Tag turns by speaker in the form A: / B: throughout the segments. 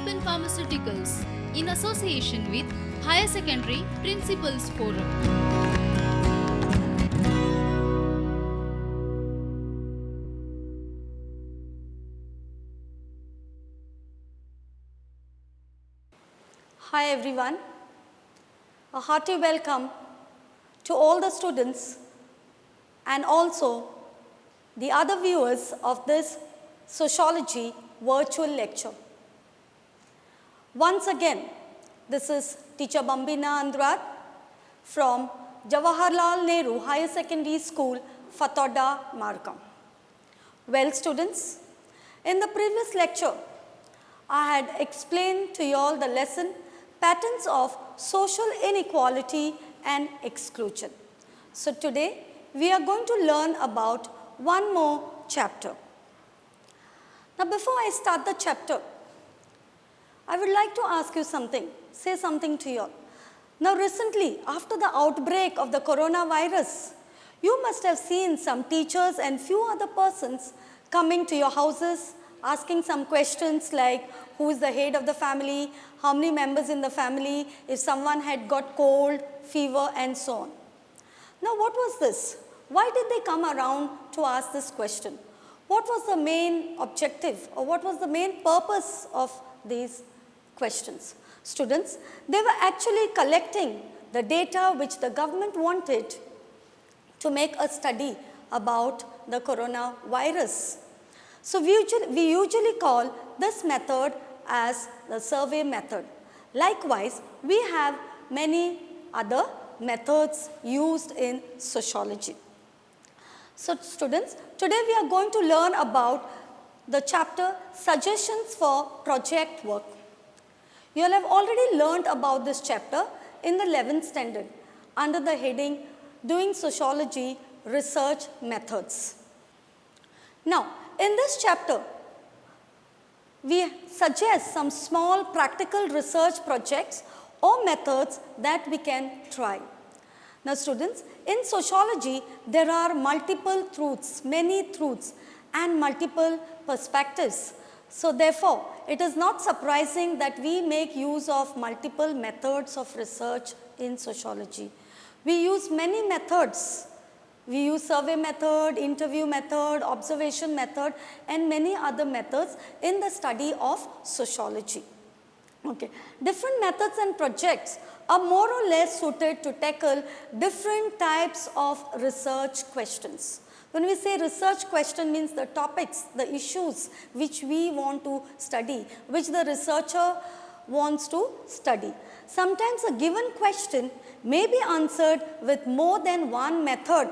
A: in Pharmaceuticals in association with Higher Secondary Principals Forum.
B: Hi everyone, a hearty welcome to all the students and also the other viewers of this Sociology virtual lecture. Once again, this is teacher Bambina Andrade from Jawaharlal Nehru Higher Secondary School, Fatorda, Markham. Well students, in the previous lecture, I had explained to you all the lesson patterns of social inequality and exclusion. So today, we are going to learn about one more chapter. Now before I start the chapter, I would like to ask you something, say something to you all. Now recently, after the outbreak of the coronavirus, you must have seen some teachers and few other persons coming to your houses, asking some questions like who is the head of the family, how many members in the family, if someone had got cold, fever and so on. Now what was this? Why did they come around to ask this question? What was the main objective or what was the main purpose of these questions? Students, they were actually collecting the data which the government wanted to make a study about the coronavirus. So we usually call this method as the survey method. Likewise, we have many other methods used in sociology. So students, today we are going to learn about the chapter Suggestions for Project Work. You all have already learned about this chapter in the 11th standard under the heading Doing Sociology Research Methods. Now, in this chapter, we suggest some small practical research projects or methods that we can try. Now students, in sociology, there are multiple truths, many truths and multiple perspectives. So therefore, it is not surprising that we make use of multiple methods of research in sociology. We use many methods. We use survey method, interview method, observation method and many other methods in the study of sociology. Okay. Different methods and projects are more or less suited to tackle different types of research questions. When we say research question means the topics, the issues which we want to study, which the researcher wants to study. Sometimes a given question may be answered with more than one method,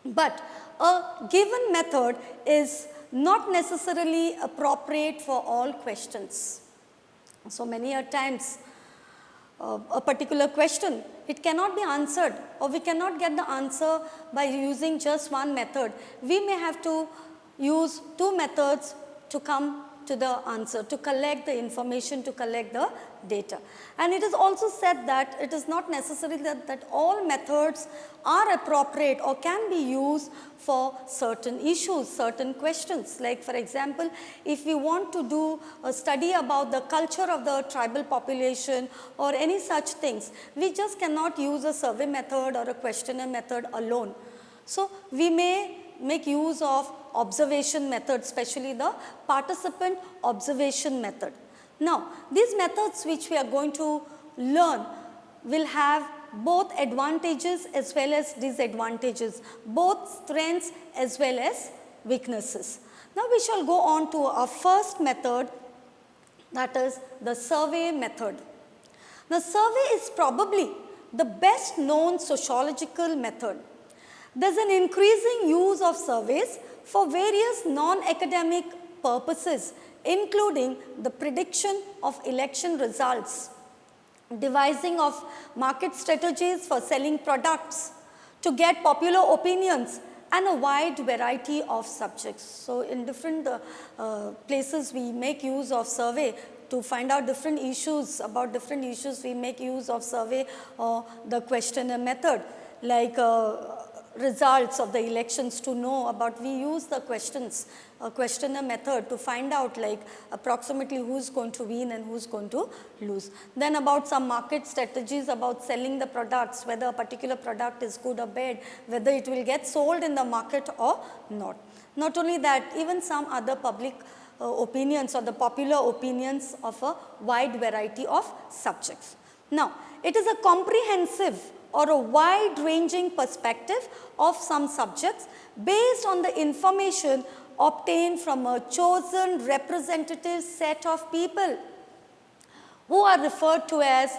B: but a given method is not necessarily appropriate for all questions. So many a times a particular question, it cannot be answered or we cannot get the answer by using just one method. We may have to use two methods to come to the answer, to collect the information, to collect the data. And it is also said that it is not necessary that all methods are appropriate or can be used for certain issues, certain questions. Like for example, if we want to do a study about the culture of the tribal population or any such things, we just cannot use a survey method or a questionnaire method alone. So we may make use of observation method, especially the participant observation method. Now, these methods which we are going to learn will have both advantages as well as disadvantages, both strengths as well as weaknesses. Now, we shall go on to our first method, that is the survey method. The survey is probably the best known sociological method. There is an increasing use of surveys for various non-academic purposes, including the prediction of election results, devising of market strategies for selling products, to get popular opinions and a wide variety of subjects. So in different places we make use of survey to find out different issues. About different issues we make use of survey or the questionnaire method. Like results of the elections to know about, we use the questionnaire method to find out like approximately who's going to win and who's going to lose. Then about some market strategies about selling the products, whether a particular product is good or bad, whether it will get sold in the market or not. Not only that, even some other public opinions or the popular opinions of a wide variety of subjects. Now, it is a comprehensive or a wide-ranging perspective of some subjects based on the information obtained from a chosen representative set of people who are referred to as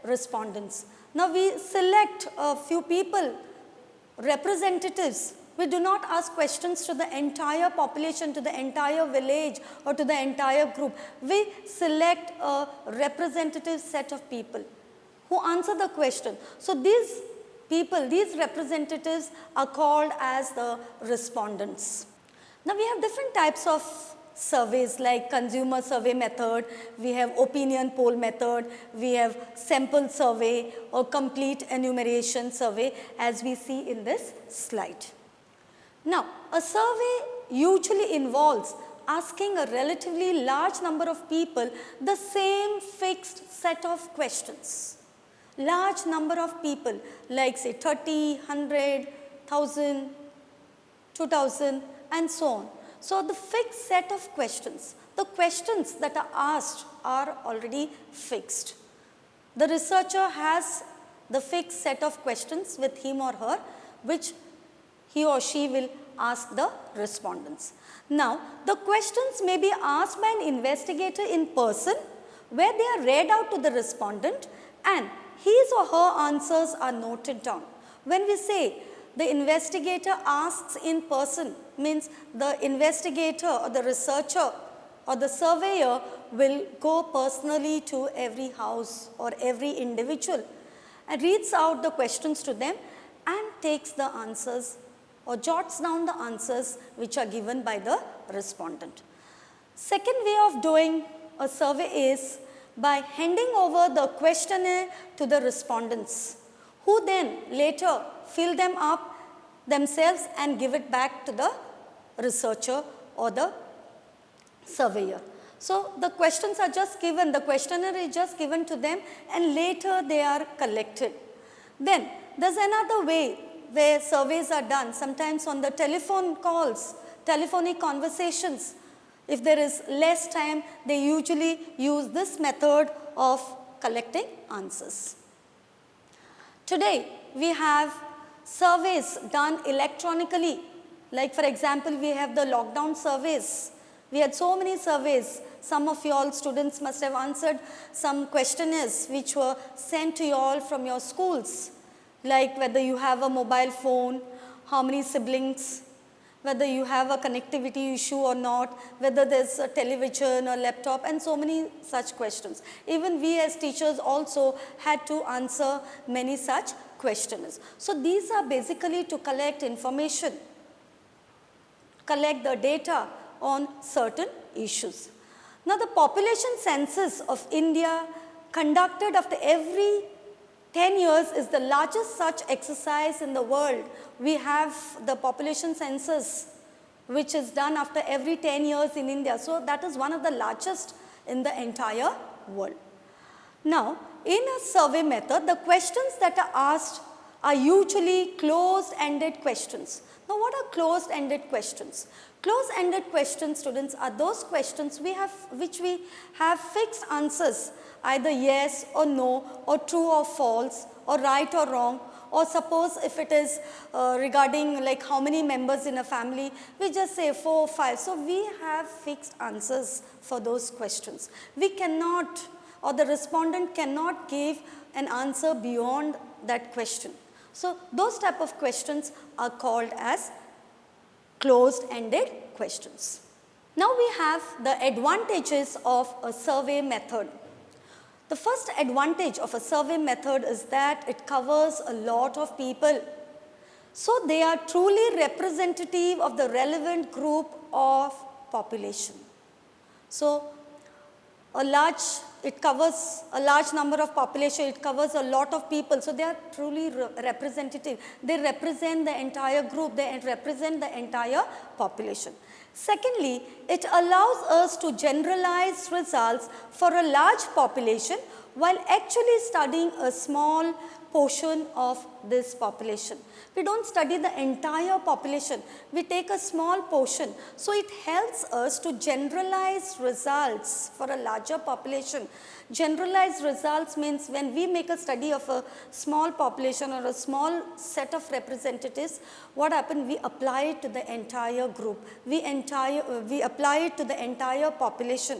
B: respondents. Now, we select a few people, representatives. We do not ask questions to the entire population, to the entire village or to the entire group. We select a representative set of people who answer the question. So, these people, these representatives are called as the respondents. Now, we have different types of surveys like consumer survey method, we have opinion poll method, we have sample survey or complete enumeration survey as we see in this slide. Now, a survey usually involves asking a relatively large number of people the same fixed set of questions. Large number of people like say 30, 100, 1000, 2000 and so on. So, the fixed set of questions, the questions that are asked are already fixed. The researcher has the fixed set of questions with him or her which he or she will ask the respondents. Now, the questions may be asked by an investigator in person where they are read out to the respondent and his or her answers are noted down. When we say the investigator asks in person, means the investigator or the researcher or the surveyor will go personally to every house or every individual and reads out the questions to them and takes the answers or jots down the answers which are given by the respondent. Second way of doing a survey is by handing over the questionnaire to the respondents, who then later fill them up themselves and give it back to the researcher or the surveyor. So, the questions are just given, the questionnaire is just given to them and later they are collected. Then there is another way where surveys are done, sometimes on the telephone calls, telephonic conversations. If there is less time, they usually use this method of collecting answers. Today, we have surveys done electronically. Like for example, we have the lockdown surveys. We had so many surveys. Some of you all students must have answered some questionnaires which were sent to you all from your schools. Like whether you have a mobile phone, how many siblings, whether you have a connectivity issue or not, whether there's a television or laptop and so many such questions. Even we as teachers also had to answer many such questionnaires. So, these are basically to collect information, collect the data on certain issues. Now, the population census of India conducted after every 10 years is the largest such exercise in the world. We have the population census which is done after every 10 years in India. So, that is one of the largest in the entire world. Now, in a survey method, the questions that are asked are usually closed-ended questions. Now, what are closed-ended questions? Closed-ended questions, students, are those questions which we have fixed answers, either yes or no, or true or false, or right or wrong, or suppose if it is regarding like how many members in a family, we just say 4 or 5. So, we have fixed answers for those questions. We cannot, or the respondent cannot give an answer beyond that question. So, those type of questions are called as closed-ended questions. Now, we have the advantages of a survey method. The first advantage of a survey method is that it covers a lot of people. So, they are truly representative of the relevant group of population. So, a large it covers a large number of population, it covers a lot of people. So, they are truly representative. They represent the entire group, they represent the entire population. Secondly, it allows us to generalize results for a large population while actually studying a small portion of this population. We do not study the entire population, we take a small portion. So, it helps us to generalize results for a larger population. Generalized results means when we make a study of a small population or a small set of representatives, what happens? We apply it to the entire group, we apply it to the entire population.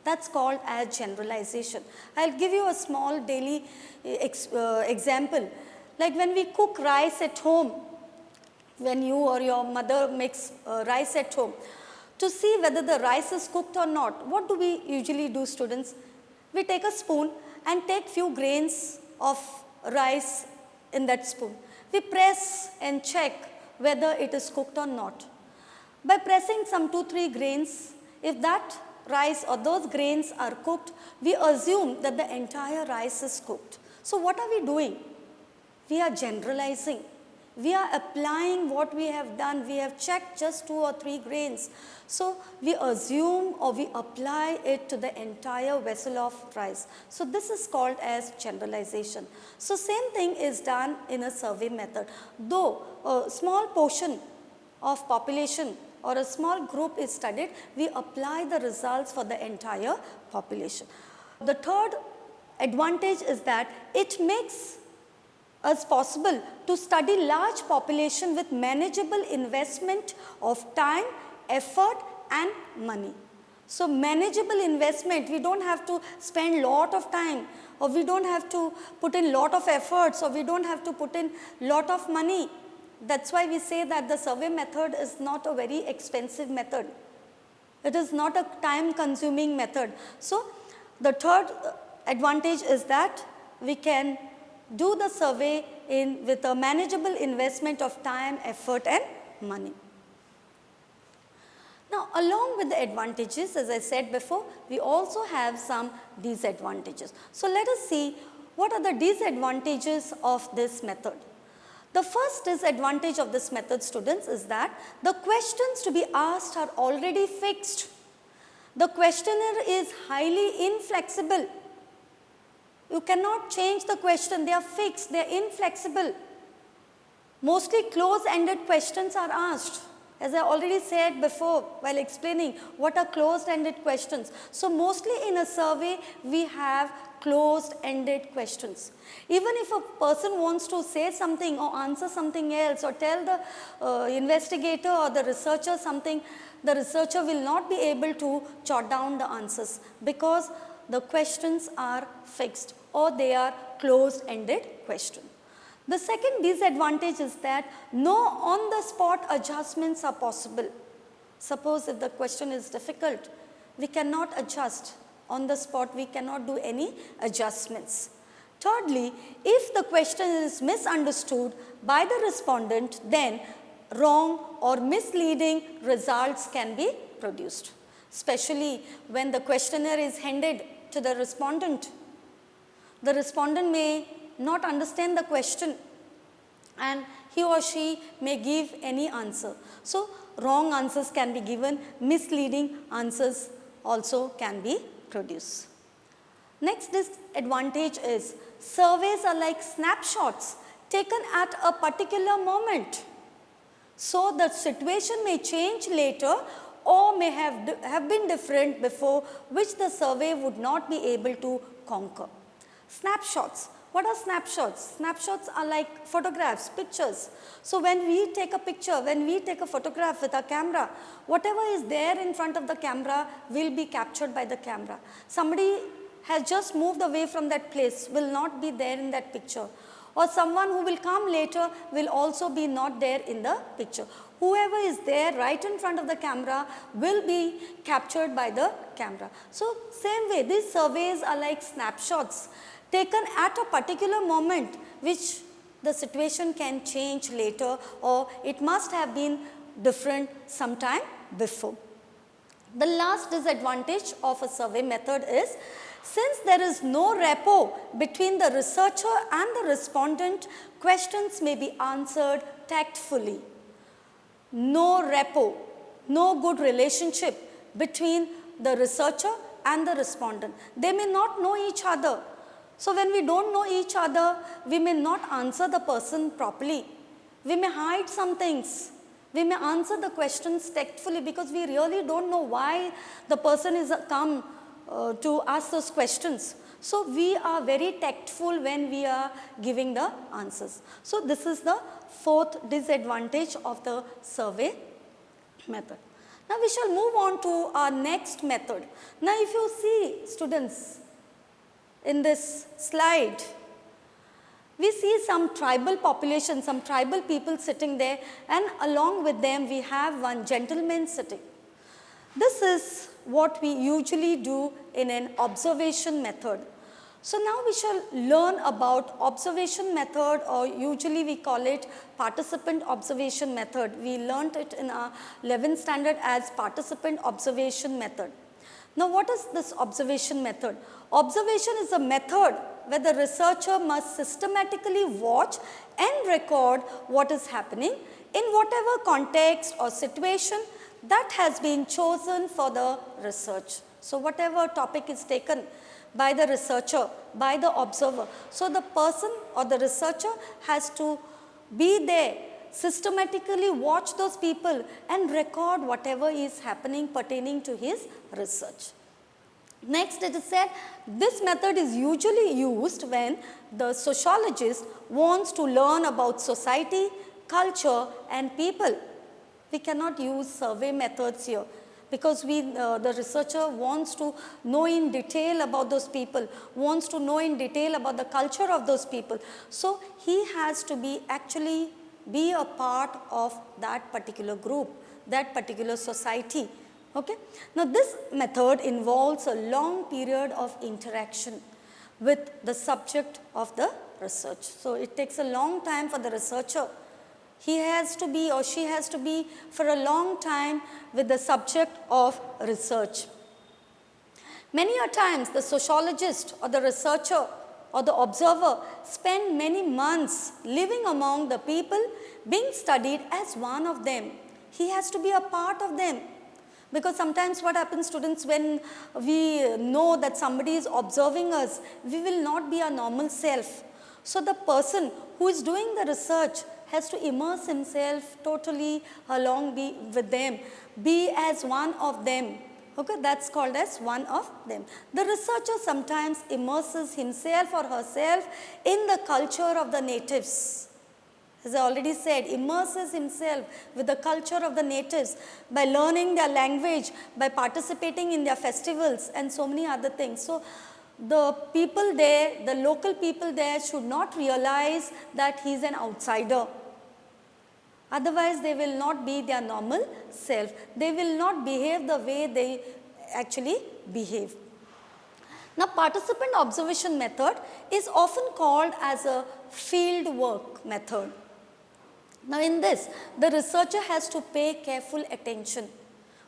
B: That is called as generalization. I will give you a small daily example. Like when we cook rice at home, when you or your mother makes rice at home, to see whether the rice is cooked or not, what do we usually do, students? We take a spoon and take few grains of rice in that spoon. We press and check whether it is cooked or not. By pressing some 2-3 grains, if that rice or those grains are cooked, we assume that the entire rice is cooked. So, what are we doing? We are generalizing. We are applying what we have done. We have checked just 2 or 3 grains. So, we assume or we apply it to the entire vessel of rice. So, this is called as generalization. So, same thing is done in a survey method. Though a small portion of population or a small group is studied, we apply the results for the entire population. The third advantage is that it makes us possible to study large population with manageable investment of time, effort and money. So, manageable investment, we do not have to spend lot of time, or we do not have to put in lot of efforts, or we do not have to put in lot of money. That is why we say that the survey method is not a very expensive method. It is not a time consuming method. So, the third advantage is that we can do the survey with a manageable investment of time, effort and money. Now, along with the advantages, as I said before, we also have some disadvantages. So, let us see what are the disadvantages of this method. The first disadvantage of this method, students, is that the questions to be asked are already fixed. The questionnaire is highly inflexible. You cannot change the question, they are fixed, they are inflexible. Mostly close-ended questions are asked. As I already said before while explaining what are closed-ended questions. So, mostly in a survey we have closed-ended questions. Even if a person wants to say something or answer something else or tell the investigator or the researcher something, the researcher will not be able to jot down the answers because the questions are fixed or they are closed-ended questions. The second disadvantage is that no on-the-spot adjustments are possible. Suppose if the question is difficult, we cannot adjust on the spot, we cannot do any adjustments. Thirdly, if the question is misunderstood by the respondent, then wrong or misleading results can be produced, especially when the questionnaire is handed to the respondent. The respondent may not understand the question and he or she may give any answer. So, wrong answers can be given, misleading answers also can be produced. Next disadvantage is surveys are like snapshots taken at a particular moment. So, the situation may change later or may have been different before, which the survey would not be able to conquer. Snapshots. What are snapshots? Snapshots are like photographs, pictures. So, when we take a picture, when we take a photograph with our camera, whatever is there in front of the camera will be captured by the camera. Somebody has just moved away from that place, will not be there in that picture. Or someone who will come later will also be not there in the picture. Whoever is there right in front of the camera will be captured by the camera. So, same way these surveys are like snapshots taken at a particular moment, which the situation can change later or it must have been different sometime before. The last disadvantage of a survey method is Since there is no rapport between the researcher and the respondent, questions may be answered tactfully. No rapport, no good relationship between the researcher and the respondent. They may not know each other. So when we don't know each other, we may not answer the person properly. We may hide some things. We may answer the questions tactfully because we really don't know why the person is come to ask those questions. So we are very tactful when we are giving the answers. So this is the fourth disadvantage of the survey method. Now we shall move on to our next method. Now if you see, students, in this slide, we see some tribal population, some tribal people sitting there, and along with them we have one gentleman sitting. This is what we usually do in an observation method. So now we shall learn about observation method, or usually we call it participant observation method. We learnt it in our 11th standard as participant observation method. Now what is this observation method? Observation is a method where the researcher must systematically watch and record what is happening in whatever context or situation that has been chosen for the research. So whatever topic is taken by the researcher, by the observer. So the person or the researcher has to be there, systematically watch those people and record whatever is happening pertaining to his research. Next, it is said this method is usually used when the sociologist wants to learn about society, culture and people. We cannot use survey methods here because the researcher wants to know in detail about those people, wants to know in detail about the culture of those people. So he has to be actually be a part of that particular group, that particular society. Okay? Now this method involves a long period of interaction with the subject of the research. So it takes a long time for the researcher. He has to be or she has to be for a long time with the subject of research. Many a times the sociologist or the researcher or the observer spend many months living among the people being studied as one of them. He has to be a part of them. Because sometimes what happens, students, when we know that somebody is observing us, we will not be our normal self. So the person who is doing the research has to immerse himself totally along with them, be as one of them. Okay, that's called as one of them. The researcher sometimes immerses himself or herself in the culture of the natives. As I already said, immerses himself with the culture of the natives by learning their language, by participating in their festivals and so many other things. So the people there, the local people there should not realize that he is an outsider. Otherwise, they will not be their normal self. They will not behave the way they actually behave. Now, participant observation method is often called as a field work method. Now, in this, the researcher has to pay careful attention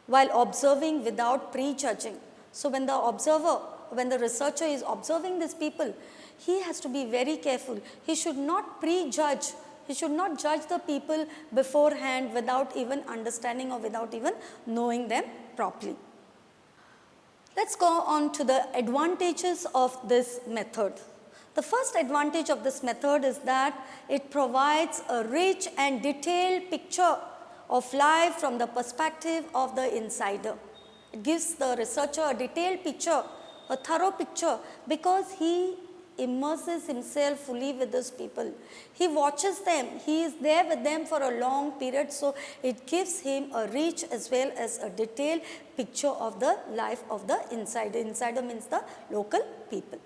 B: while observing without prejudging. So, when the researcher is observing these people, he has to be very careful. He should not prejudge. He should not judge the people beforehand without even understanding or without even knowing them properly. Let's go on to the advantages of this method. The first advantage of this method is that it provides a rich and detailed picture of life from the perspective of the insider. It gives the researcher a detailed picture, a thorough picture, because he immerses himself fully with those people. He watches them. He is there with them for a long period. So it gives him a rich as well as a detailed picture of the life of the insider. Insider means the local people.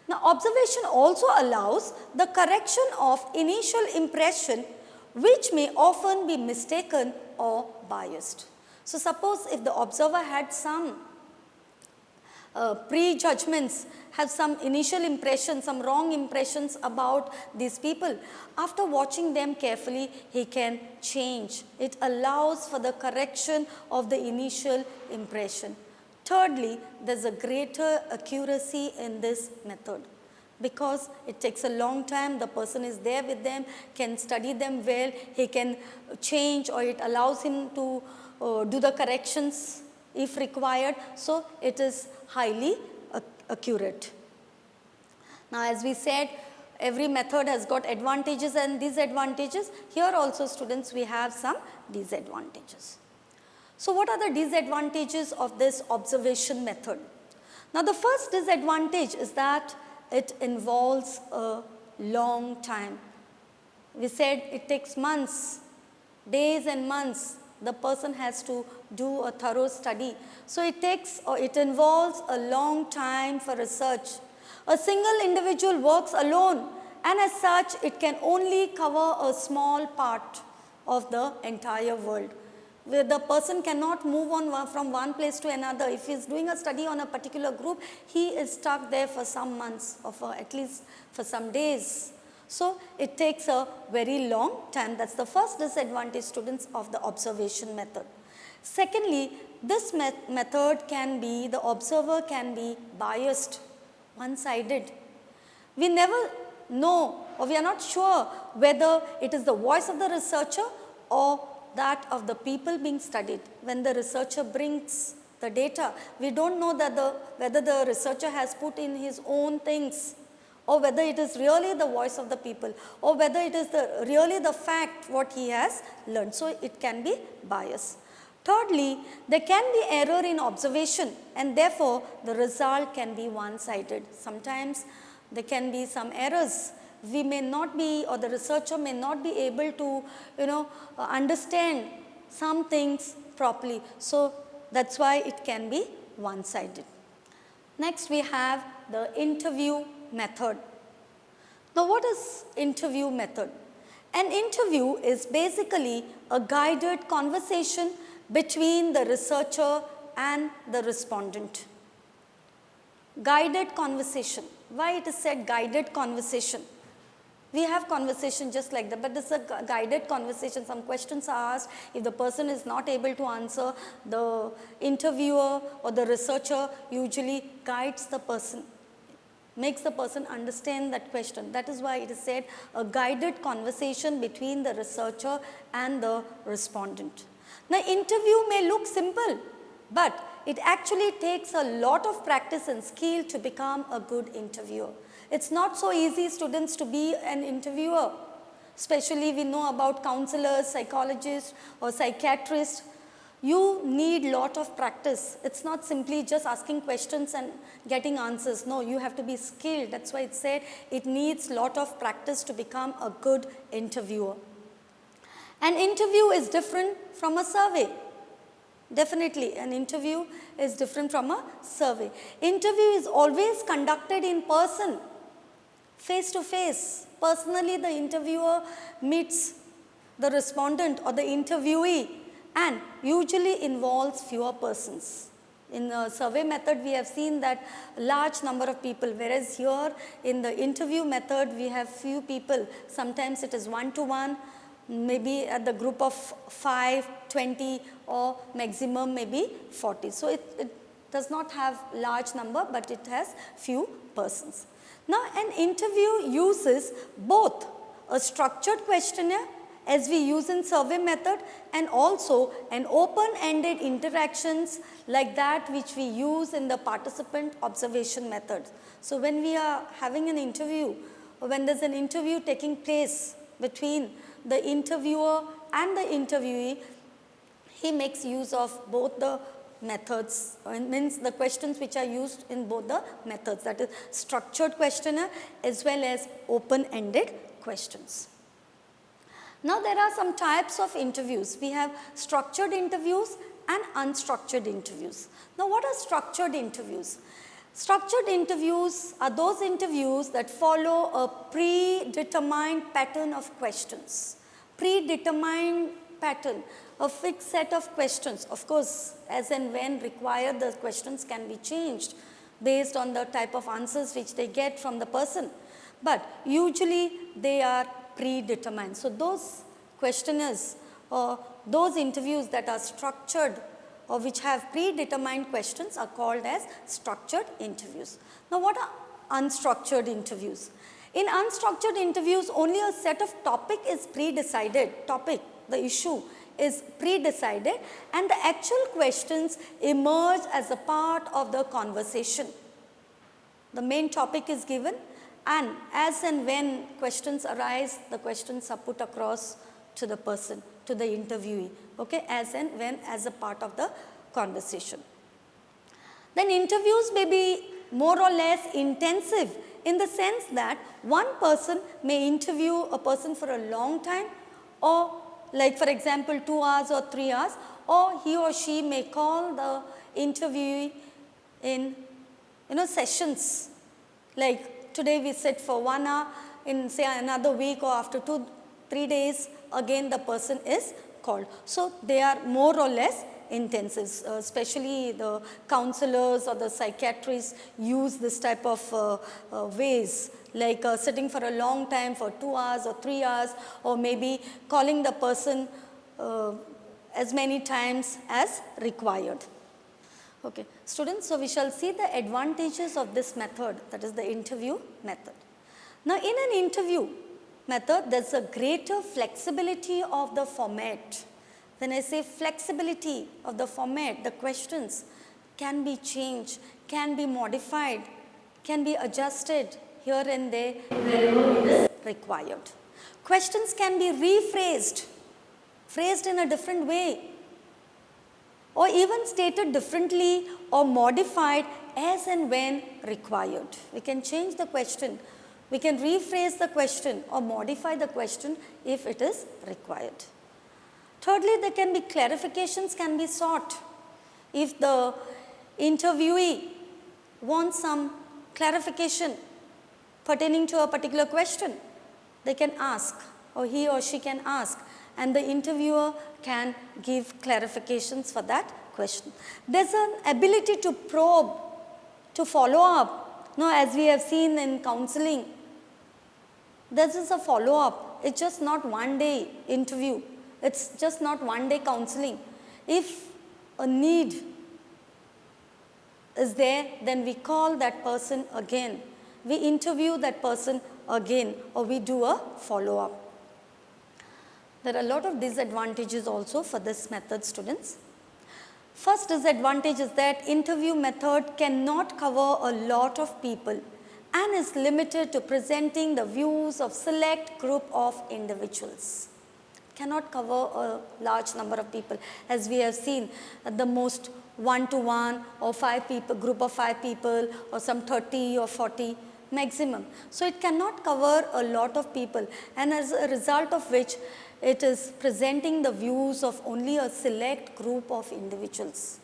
B: Now, observation also allows the correction of initial impression, which may often be mistaken or biased. So suppose if the observer had some prejudgments, have some initial impressions, some wrong impressions about these people, after watching them carefully, he can change. It allows for the correction of the initial impression. Thirdly, there's a greater accuracy in this method because it takes a long time, the person is there with them, can study them well, he can change or it allows him to do the corrections if required. So, it is highly accurate. Now, as we said, every method has got advantages and disadvantages. Here also students, we have some disadvantages. So, what are the disadvantages of this observation method? Now, the first disadvantage is that it involves a long time. We said it takes months, days and months, the person has to do a thorough study. So, it involves a long time for research. A single individual works alone and as such it can only cover a small part of the entire world. Where the person cannot move on from one place to another. If he is doing a study on a particular group, he is stuck there for some months or for at least for some days. So, it takes a very long time. That is the first disadvantage, students, of the observation method. Secondly, this method can be, the observer can be biased, one-sided. We never know or we are not sure whether it is the voice of the researcher or that of the people being studied. When the researcher brings the data, we do not know that whether the researcher has put in his own things or whether it is really the voice of the people or whether it is really the fact what he has learned. So, it can be biased. Thirdly, there can be error in observation and therefore, the result can be one-sided. Sometimes there can be some errors. We may not be or the researcher may not be able to understand some things properly. So, that is why it can be one-sided. Next we have the interview method. Now, what is interview method? An interview is basically a guided conversation between the researcher and the respondent. Guided conversation. Why it is said guided conversation? We have conversation just like that, but this is a guided conversation. Some questions are asked. If the person is not able to answer, the interviewer or the researcher usually guides the person, makes the person understand that question. That is why it is said a guided conversation between the researcher and the respondent. Now, interview may look simple, but it actually takes a lot of practice and skill to become a good interviewer. It is not so easy, students, to be an interviewer. Especially we know about counselors, psychologists or psychiatrists. You need lot of practice. It is not simply just asking questions and getting answers. No, you have to be skilled. That is why it said it needs lot of practice to become a good interviewer. An interview is different from a survey. Definitely, an interview is different from a survey. Interview is always conducted in person, face to face. Personally, the interviewer meets the respondent or the interviewee and usually involves fewer persons. In the survey method, we have seen that large number of people, whereas here in the interview method, we have few people. Sometimes it is one-to-one, maybe at the group of 5, 20 or maximum maybe 40. So, it does not have large number, but it has few persons. Now, an interview uses both a structured questionnaire as we use in survey method and also an open-ended interactions like that which we use in the participant observation method. So, when we are having an interview or when there is an interview taking place between the interviewer and the interviewee, he makes use of both the methods, means the questions which are used in both the methods, that is structured questionnaire as well as open-ended questions. Now, there are some types of interviews. We have structured interviews and unstructured interviews. Now, what are structured interviews? Structured interviews are those interviews that follow a predetermined pattern of questions. Predetermined pattern, a fixed set of questions. Of course, as and when required, the questions can be changed based on the type of answers which they get from the person. But usually they are predetermined. So, those questionnaires or those interviews that are structured or which have predetermined questions are called as structured interviews. Now, what are unstructured interviews? In unstructured interviews, only a set of topic is pre-decided, the issue is pre-decided, and the actual questions emerge as a part of the conversation. The main topic is given, and as and when questions arise, the questions are put across to the person, to the interviewee, okay, as and when, as a part of the conversation. Then interviews may be more or less intensive in the sense that one person may interview a person for a long time, or like for example 2 hours or 3 hours, or he or she may call the interviewee in sessions, like today we sit for 1 hour, in say another week or after 2-3 days again the person is called. So they are more or less intensive, especially the counselors or the psychiatrists use this type of ways, like sitting for a long time for 2 hours or 3 hours, or maybe calling the person as many times as required. Okay, students, so we shall see the advantages of this method, that is the interview method. Now, in an interview method, there is a greater flexibility of the format. When I say flexibility of the format, the questions can be changed, can be modified, can be adjusted here and there wherever it is required. Questions can be rephrased, phrased in a different way, or even stated differently or modified as and when required. We can change the question, we can rephrase the question or modify the question if it is required. Thirdly, there can be clarifications can be sought. If the interviewee wants some clarification pertaining to a particular question, they can ask, or he or she can ask, and the interviewer can give clarifications for that question. There is an ability to probe, to follow up. Now, as we have seen in counseling, this is a follow up. It's just not one day interview. It's just not one day counseling. If a need is there, then we call that person again. We interview that person again, or we do a follow up. There are a lot of disadvantages also for this method, students. First disadvantage is that interview method cannot cover a lot of people and is limited to presenting the views of select group of individuals. Cannot cover a large number of people, as we have seen at the most 1-to-1 or 5 people, group of 5 people, or some 30 or 40 maximum. So it cannot cover a lot of people, and as a result of which it is presenting the views of only a select group of individuals.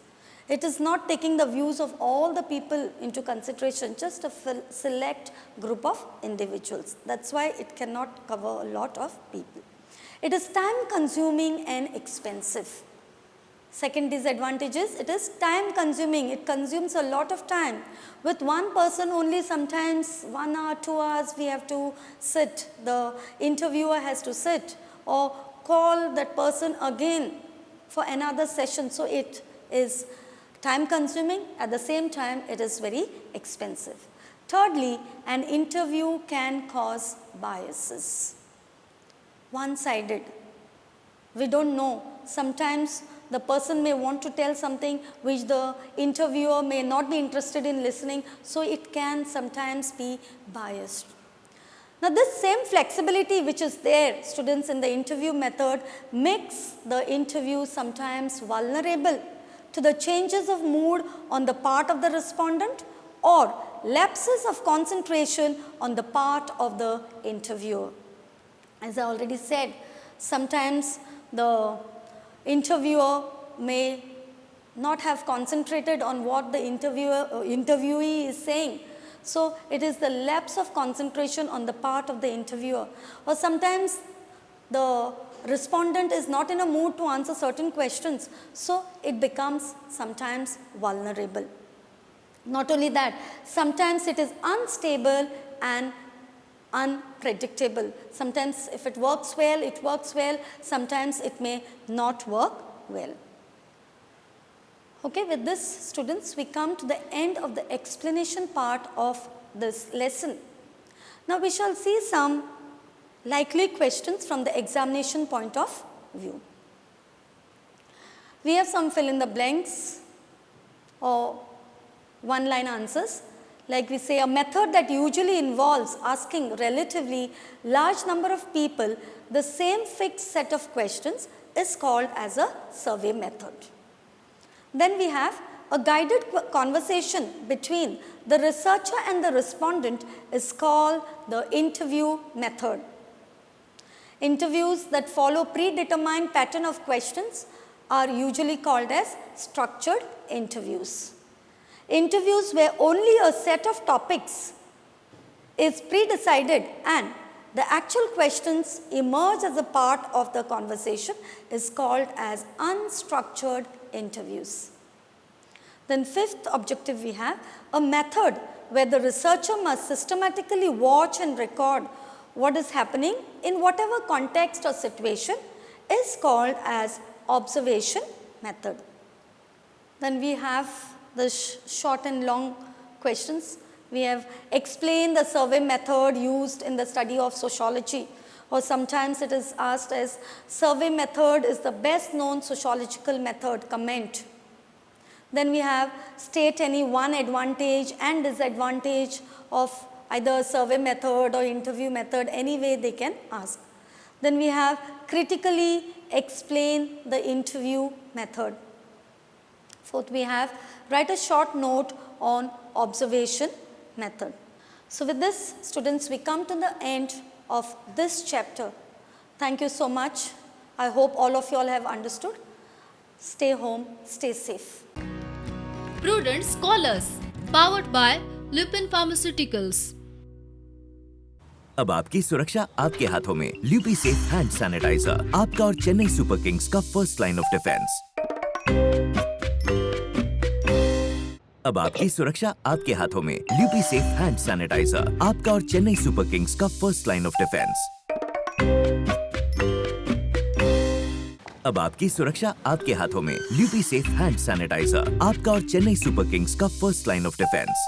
B: It is not taking the views of all the people into consideration, just a select group of individuals. That's why it cannot cover a lot of people. It is time consuming and expensive. Second disadvantage is it is time consuming. It consumes a lot of time. With one person only, sometimes 1 hour, 2 hours we have to sit. The interviewer has to sit or call that person again for another session. So it is time consuming, at the same time it is very expensive. Thirdly, an interview can cause biases. One-sided. We don't know. Sometimes the person may want to tell something which the interviewer may not be interested in listening, so it can sometimes be biased. Now, this same flexibility which is there, students, in the interview method makes the interview sometimes vulnerable to the changes of mood on the part of the respondent or lapses of concentration on the part of the interviewer. As I already said, sometimes the interviewer may not have concentrated on what the interviewee is saying. So it is the lapse of concentration on the part of the interviewer. Or sometimes the respondent is not in a mood to answer certain questions, so it becomes sometimes vulnerable. Not only that, sometimes it is unstable and unpredictable. Sometimes if it works well, it works well. Sometimes it may not work well. Okay, with this, students, we come to the end of the explanation part of this lesson. Now we shall see some likely questions from the examination point of view. We have some fill in the blanks or one line answers. Like we say, a method that usually involves asking relatively large number of people the same fixed set of questions is called as a survey method. Then we have a guided conversation between the researcher and the respondent is called the interview method. Interviews that follow predetermined pattern of questions are usually called as structured interviews. Interviews where only a set of topics is pre-decided and the actual questions emerge as a part of the conversation is called as unstructured interviews. Then fifth objective we have a method where the researcher must systematically watch and record what is happening in whatever context or situation is called as observation method. Then we have the short and long questions. We have explained the survey method used in the study of sociology, or sometimes it is asked as survey method is the best known sociological method, comment. Then we have state any one advantage and disadvantage of either survey method or interview method, any way they can ask. Then we have critically explain the interview method. Fourth, we have write a short note on observation method. So with this, students, we come to the end of this chapter. Thank you so much. I hope all of you all have understood. Stay home, stay safe.
A: Prudent Scholars, powered by Lupin Pharmaceuticals.
C: अब आपकी सुरक्षा आपके हाथों में। ल्यूपी safe hand sanitiser, आपका और Chennai super Kings का first line of defence. अब आपकी सुरक्षा आपके हाथों में। ल्यूपी सेफ हैंड सैनिटाइजर, आपका और चेन्नई सुपर किंग्स का फर्स्ट लाइन ऑफ डिफेंस। अब आपकी सुरक्षा आपके हाथों में। ल्यूपी सेफ हैंड सैनिटाइजर, आपका और चेन्नई सुपर किंग्स का फर्स्ट लाइन ऑफ डिफेंस।